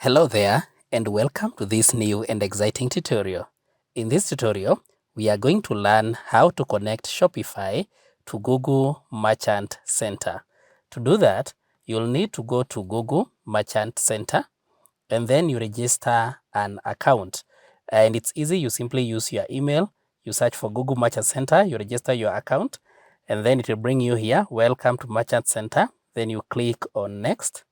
Hello there and welcome to this new and exciting tutorial. In this tutorial, we are going to learn how to connect Shopify to Google Merchant Center. To do that, you'll need to go to Google Merchant Center and then you register an account. And it's easy, you simply use your email, you search for Google Merchant Center, you register your account, and then it will bring you here, welcome to Merchant Center. Then you click on next.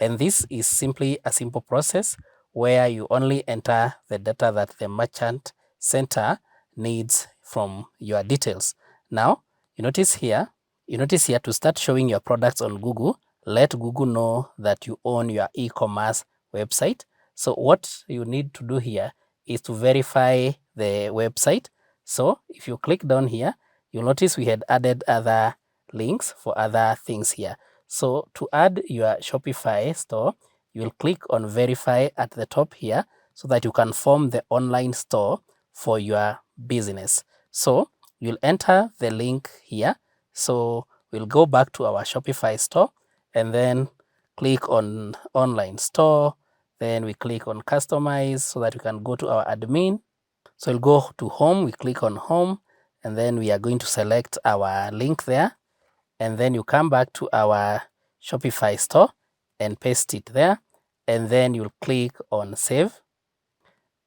And this is simply a simple process where you only enter the data that the merchant center needs from your details. Now, you notice here to start showing your products on Google, let Google know that you own your e-commerce website. So what you need to do here is to verify the website. So if you click down here, you'll notice we had added other links for other things here. So to add your Shopify store, you'll click on verify at the top here so that you can form the online store for your business. So you'll enter the link here. So we'll go back to our Shopify store and then click on online store. Then we click on customize so that we can go to our admin. So we'll go to home, we click on home, and then we are going to select our link there. And then you come back to our Shopify store and paste it there. And then you'll click on save.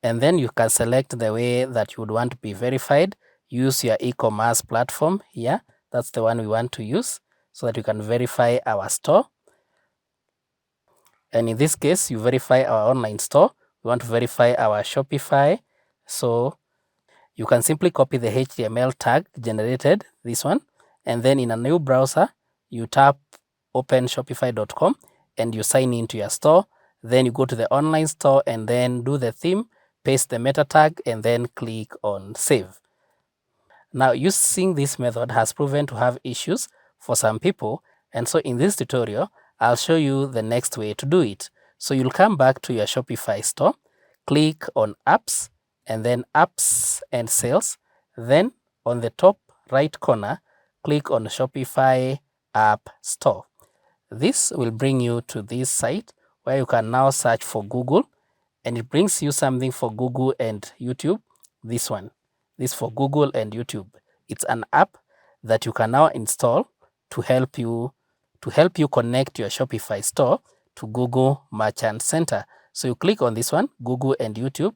And then you can select the way that you would want to be verified. Use your e-commerce platform here. That's the one we want to use so that you can verify our store. And in this case, you verify our online store. We want to verify our Shopify. So you can simply copy the HTML tag generated, this one, and then in a new browser, you tap open shopify.com and you sign into your store. Then you go to the online store and then do the theme, paste the meta tag, and then click on save. Now, using this method has proven to have issues for some people, and so in this tutorial, I'll show you the next way to do it. So you'll come back to your Shopify store, click on apps, and then apps and sales. Then on the top right corner, click on Shopify app store. This will bring you to this site where you can now search for Google, and it brings you something for Google and YouTube. This one, this for Google and YouTube. It's an app that you can now install to help you connect your Shopify store to Google Merchant Center. So you click on this one, Google and YouTube,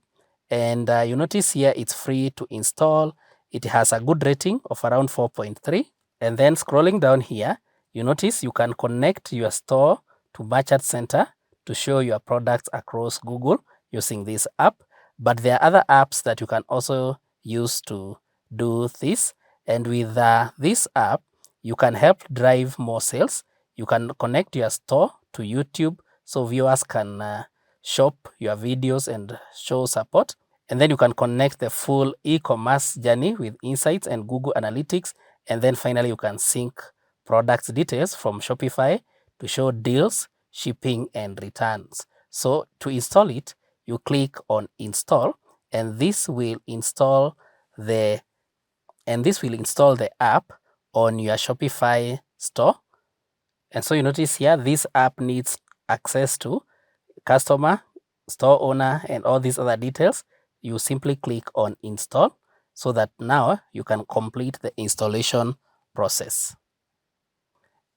and you notice here it's free to install. It has a good rating of around 4.3. And then scrolling down here, you notice you can connect your store to Merchant Center to show your products across Google using this app. But there are other apps that you can also use to do this. And with this app, you can help drive more sales. You can connect your store to YouTube so viewers can shop your videos and show support. And then you can connect the full e-commerce journey with insights and Google Analytics. And then finally, you can sync products details from Shopify to show deals, shipping, and returns. So to install it, you click on install, and this will install the app on your Shopify store. And so you notice here, this app needs access to customer, store owner, and all these other details. You simply click on install so that now you can complete the installation process.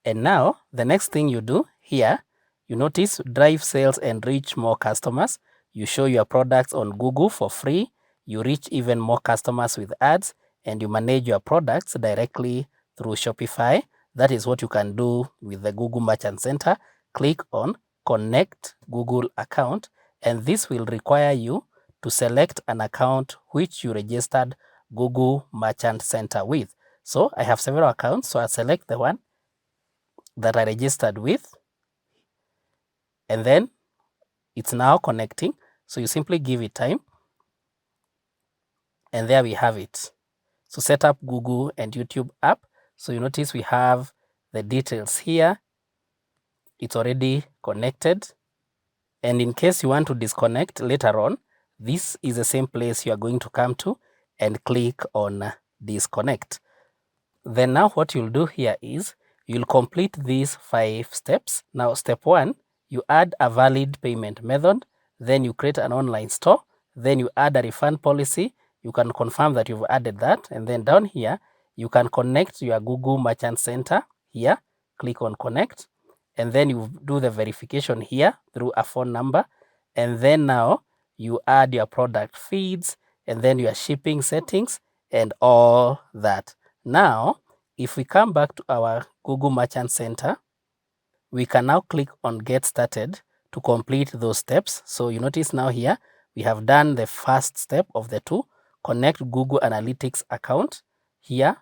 And now the next thing you do here, you notice drive sales and reach more customers. You show your products on Google for free. You reach even more customers with ads, and you manage your products directly through Shopify. That is what you can do with the Google Merchant Center. Click on Connect Google account, and this will require you to select an account which you registered Google Merchant Center with. So I have several accounts, so I'll select the one that I registered with, and then it's now connecting. So you simply give it time, and there we have it. So set up Google and YouTube app. So you notice we have the details here. It's already connected. And in case you want to disconnect later on, this is the same place you are going to come to and click on disconnect. Then now what you'll do here is you'll complete these 5 steps. Now step 1, you add a valid payment method, then you create an online store, then you add a refund policy. You can confirm that you've added that, and then down here, you can connect your Google Merchant Center here, click on connect, and then you do the verification here through a phone number, and then now you add your product feeds, and then your shipping settings, and all that. Now, if we come back to our Google Merchant Center, we can now click on Get Started to complete those steps. So you notice now here, we have done the first step of the two, connect Google Analytics account. Here,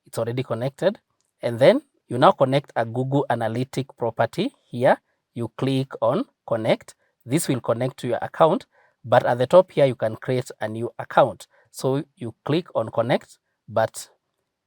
it's already connected. And then you now connect a Google Analytic property. Here, you click on Connect. This will connect to your account, but at the top here, you can create a new account. So you click on Connect, but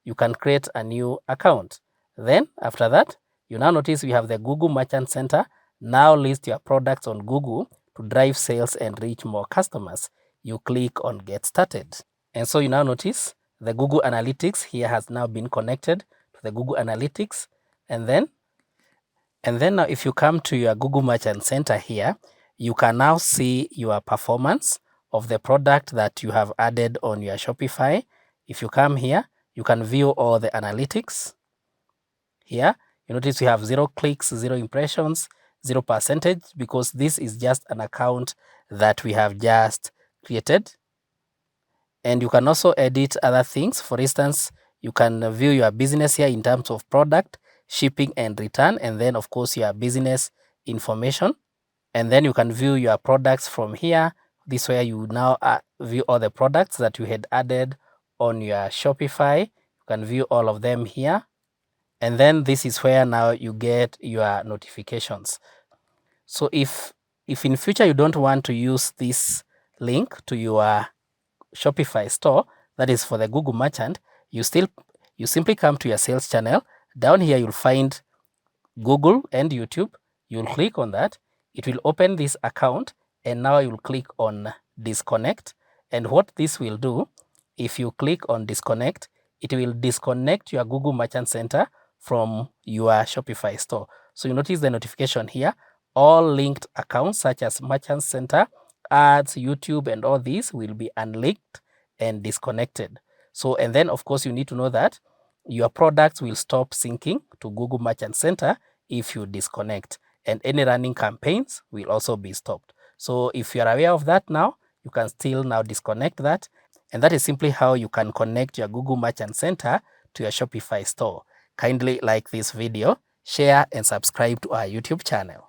you can create a new account. Then after that, you now notice we have the Google Merchant Center. Now list your products on Google to drive sales and reach more customers. You click on Get Started. And so you now notice the Google Analytics here has now been connected to the Google Analytics. And then now if you come to your Google Merchant Center here, you can now see your performance of the product that you have added on your Shopify. If you come here, you can view all the analytics. Here, you notice we have 0 clicks, 0 impressions, 0% because this is just an account that we have just created. And you can also edit other things. For instance, you can view your business here in terms of product, shipping and return, and then of course your business information. And then you can view your products from here. This way you now view all the products that you had added on your Shopify. You can view all of them here. And then this is where now you get your notifications. So if in future you don't want to use this link to your Shopify store, that is for the Google Merchant, you simply come to your sales channel. Down here you'll find Google and YouTube. You'll click on that. It will open this account, and now you'll click on disconnect. And what this will do, if you click on disconnect, it will disconnect your Google Merchant Center from your Shopify store. So you notice the notification here, all linked accounts such as Merchant Center, ads, YouTube, and all these will be unlinked and disconnected. So, and then of course you need to know that your products will stop syncing to Google Merchant Center if you disconnect, and any running campaigns will also be stopped. So if you're aware of that now, you can still now disconnect that. And that is simply how you can connect your Google Merchant Center to your Shopify store. Kindly like this video, share and subscribe to our YouTube channel.